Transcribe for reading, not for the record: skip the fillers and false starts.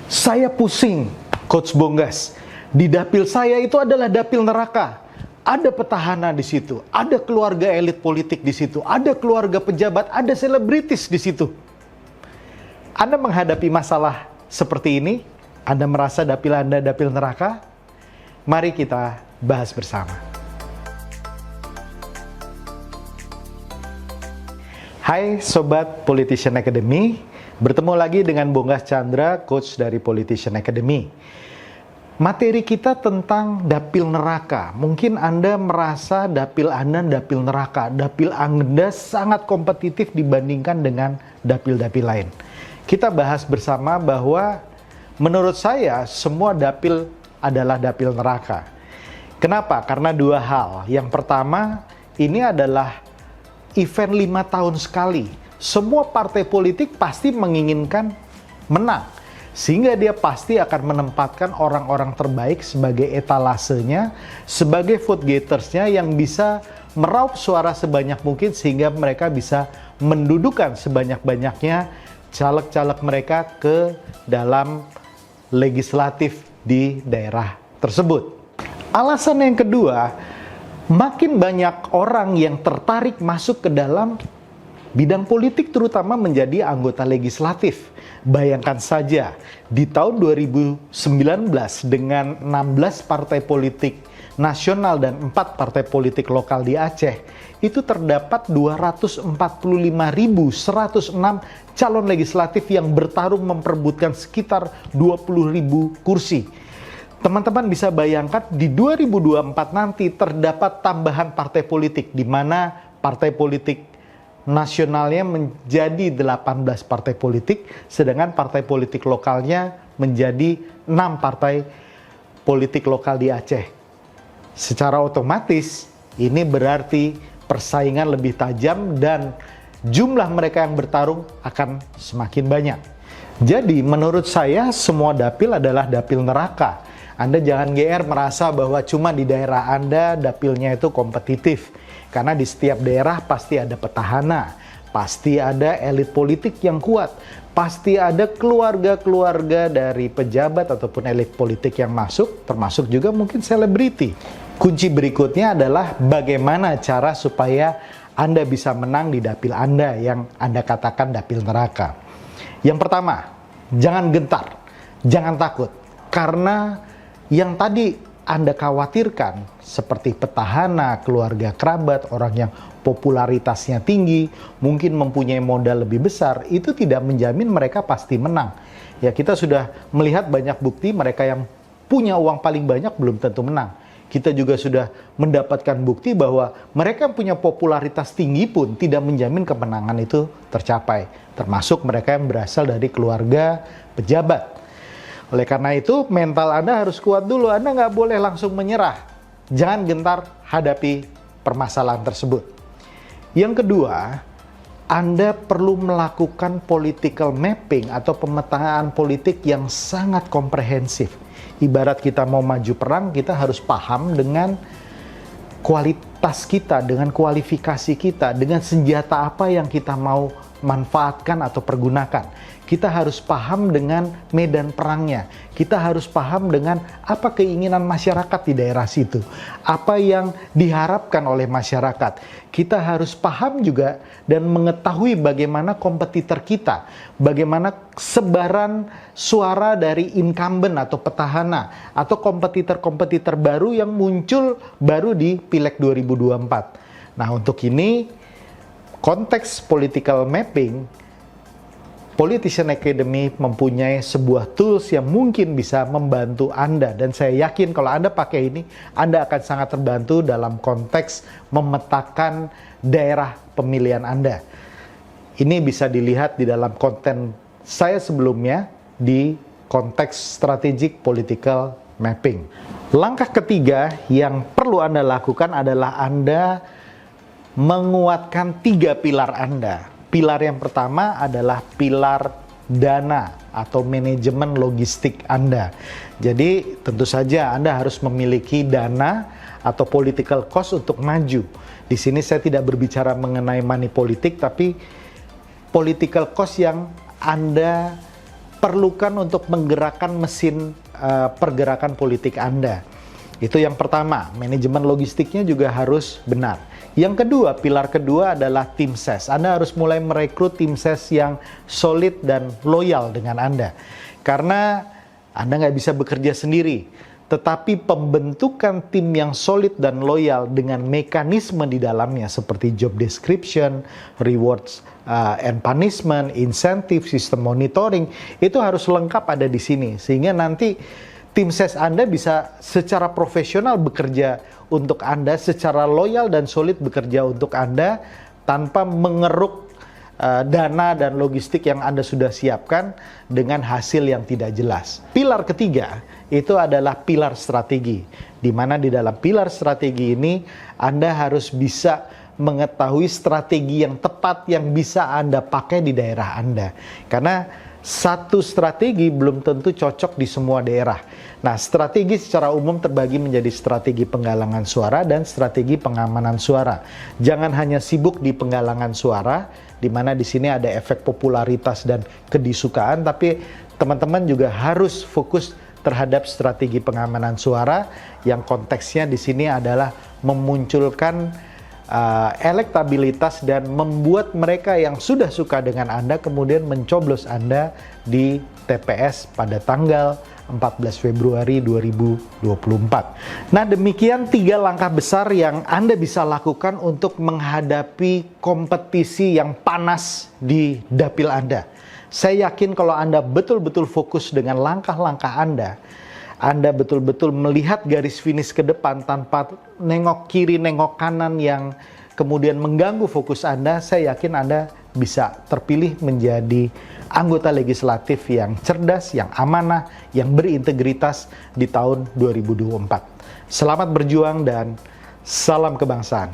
Saya pusing, Coach Bonggas. Di dapil saya itu adalah dapil neraka. Ada petahana di situ, ada keluarga elit politik di situ, ada keluarga pejabat, ada selebritis di situ. Anda menghadapi masalah seperti ini? Anda merasa dapil Anda dapil neraka? Mari kita bahas bersama. Hai Sobat Politician Academy, bertemu lagi dengan Bonggas Chandra, Coach dari Politician Academy. Materi kita tentang dapil neraka. Mungkin Anda merasa dapil Anda dapil neraka. Dapil Anda sangat kompetitif dibandingkan dengan dapil-dapil lain. Kita bahas bersama bahwa menurut saya semua dapil adalah dapil neraka. Kenapa? Karena dua hal. Yang pertama, ini adalah event 5 tahun sekali. Semua partai politik pasti menginginkan menang. Sehingga dia pasti akan menempatkan orang-orang terbaik sebagai etalasenya, sebagai vote getters-nya yang bisa meraup suara sebanyak mungkin sehingga mereka bisa mendudukan sebanyak-banyaknya caleg-caleg mereka ke dalam legislatif di daerah tersebut. Alasan yang kedua, makin banyak orang yang tertarik masuk ke dalam bidang politik, terutama menjadi anggota legislatif. Bayangkan saja, di tahun 2019 dengan 16 partai politik nasional dan 4 partai politik lokal di Aceh, itu terdapat 245.106 calon legislatif yang bertarung memperebutkan sekitar 20.000 kursi. Teman-teman bisa bayangkan di 2024 nanti terdapat tambahan partai politik, di mana partai politik nasionalnya menjadi 18 partai politik, sedangkan partai politik lokalnya menjadi 6 partai politik lokal di Aceh. Secara otomatis ini berarti persaingan lebih tajam dan jumlah mereka yang bertarung akan semakin banyak. Jadi menurut saya semua dapil adalah dapil neraka. Anda jangan GR merasa bahwa cuma di daerah Anda dapilnya itu kompetitif. Karena di setiap daerah pasti ada petahana, pasti ada elit politik yang kuat, pasti ada keluarga-keluarga dari pejabat ataupun elit politik yang masuk, termasuk juga mungkin selebriti. Kunci berikutnya adalah bagaimana cara supaya Anda bisa menang di dapil Anda yang Anda katakan dapil neraka. Yang pertama, jangan gentar, jangan takut, karena yang tadi Anda khawatirkan seperti petahana, keluarga kerabat, orang yang popularitasnya tinggi, mungkin mempunyai modal lebih besar, itu tidak menjamin mereka pasti menang. Ya, kita sudah melihat banyak bukti mereka yang punya uang paling banyak belum tentu menang. Kita juga sudah mendapatkan bukti bahwa mereka yang punya popularitas tinggi pun tidak menjamin kemenangan itu tercapai. Termasuk mereka yang berasal dari keluarga pejabat. Oleh karena itu, mental Anda harus kuat dulu. Anda nggak boleh langsung menyerah. Jangan gentar hadapi permasalahan tersebut. Yang kedua, Anda perlu melakukan political mapping atau pemetaan politik yang sangat komprehensif. Ibarat kita mau maju perang, kita harus paham dengan kualitas kita, dengan kualifikasi kita, dengan senjata apa yang kita mau manfaatkan atau pergunakan. Kita harus paham dengan medan perangnya. Kita harus paham dengan apa keinginan masyarakat di daerah situ. Apa yang diharapkan oleh masyarakat. Kita harus paham juga dan mengetahui bagaimana kompetitor kita. Bagaimana sebaran suara dari incumbent atau petahana. Atau kompetitor-kompetitor baru yang muncul baru di Pileg 2024. Nah, untuk ini konteks political mapping, Politician Academy mempunyai sebuah tools yang mungkin bisa membantu Anda. Dan saya yakin kalau Anda pakai ini, Anda akan sangat terbantu dalam konteks memetakan daerah pemilihan Anda. Ini bisa dilihat di dalam konten saya sebelumnya di konteks strategic political mapping. Langkah ketiga yang perlu Anda lakukan adalah Anda menguatkan 3 pilar Anda. Pilar yang pertama adalah pilar dana atau manajemen logistik Anda. Jadi tentu saja Anda harus memiliki dana atau political cost untuk maju. Di sini saya tidak berbicara mengenai money politik, tapi political cost yang Anda perlukan untuk menggerakkan mesin pergerakan politik Anda. Itu yang pertama, manajemen logistiknya juga harus benar. Yang kedua, pilar kedua adalah tim ses. Anda harus mulai merekrut tim ses yang solid dan loyal dengan Anda. Karena Anda nggak bisa bekerja sendiri. Tetapi pembentukan tim yang solid dan loyal dengan mekanisme di dalamnya seperti job description, rewards and punishment, insentif, sistem monitoring, itu harus lengkap ada di sini. Sehingga nanti tim ses Anda bisa secara profesional bekerja untuk Anda, secara loyal dan solid bekerja untuk Anda tanpa mengeruk dana dan logistik yang Anda sudah siapkan dengan hasil yang tidak jelas. Pilar ketiga itu adalah pilar strategi, di mana di dalam pilar strategi ini Anda harus bisa mengetahui strategi yang tepat yang bisa Anda pakai di daerah Anda. Karena satu strategi belum tentu cocok di semua daerah. Nah, strategi secara umum terbagi menjadi strategi penggalangan suara dan strategi pengamanan suara. Jangan hanya sibuk di penggalangan suara, di mana di sini ada efek popularitas dan kedisukaan, tapi teman-teman juga harus fokus terhadap strategi pengamanan suara yang konteksnya di sini adalah memunculkan elektabilitas dan membuat mereka yang sudah suka dengan Anda kemudian mencoblos Anda di TPS pada tanggal 14 Februari 2024. Nah, demikian 3 langkah besar yang Anda bisa lakukan untuk menghadapi kompetisi yang panas di dapil Anda. Saya yakin kalau Anda betul-betul fokus dengan langkah-langkah Anda betul-betul melihat garis finish ke depan tanpa nengok kiri, nengok kanan yang kemudian mengganggu fokus Anda, saya yakin Anda bisa terpilih menjadi anggota legislatif yang cerdas, yang amanah, yang berintegritas di tahun 2024. Selamat berjuang dan salam kebangsaan.